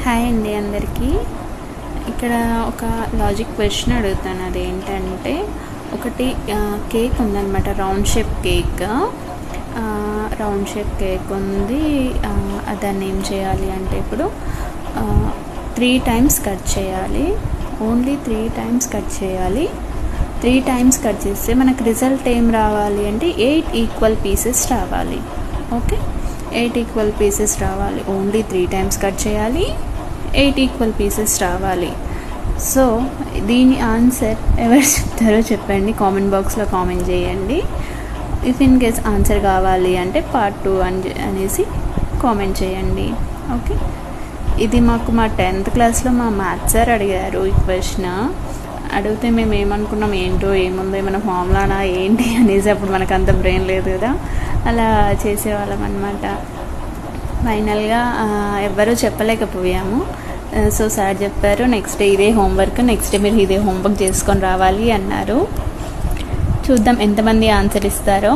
Hi అండి అందరికీ. ఇక్కడ ఒక లాజిక్ క్వశ్చన్ అడుగుతాను. అదేంటంటే ఒకటి కేక్ ఉందన్నమాట, రౌండ్ షేప్ కేక్ ఉంది. దాన్ని ఏం చేయాలి అంటే ఇప్పుడు 3 times కట్ చేయాలి. ఓన్లీ 3 times కట్ చేయాలి. 3 times కట్ చేస్తే మనకు రిజల్ట్ ఏం రావాలి అంటే 8 ఈక్వల్ పీసెస్ రావాలి. ఓకే, 8 ఈక్వల్ పీసెస్ రావాలి. ఓన్లీ 3 times కట్ చేయాలి, 8 ఈక్వల్ పీసెస్ రావాలి. సో దీని ఆన్సర్ ఎవరు చెప్తారో చెప్పండి, కామెంట్ బాక్స్లో కామెంట్ చేయండి. ఇఫ్ ఇన్ కేస్ ఆన్సర్ కావాలి అంటే పార్ట్ 2 అనేసి కామెంట్ చేయండి. ఓకే, ఇది మా 10th క్లాస్లో మా మ్యాథ్స్ సార్ అడిగారు ఈ క్వశ్చన్. అడిగితే మేము ఏమనుకున్నాం, ఏంటో ఏముందో ఏమైనా ఫార్ములానా ఏంటి అనేసి. అప్పుడు మనకు అంత బ్రెయిన్ లేదు కదా, అలా చేసేవాళ్ళం అన్నమాట. ఫైనల్గా ఎవ్వరూ చెప్పలేకపోయాము. సో సార్ చెప్పారు, నెక్స్ట్ డే ఇదే హోంవర్క్, నెక్స్ట్ డే మీరు ఇదే హోంవర్క్ చేసుకొని రావాలి అన్నారు. చూద్దాం ఎంతమంది ఆన్సర్ ఇస్తారో.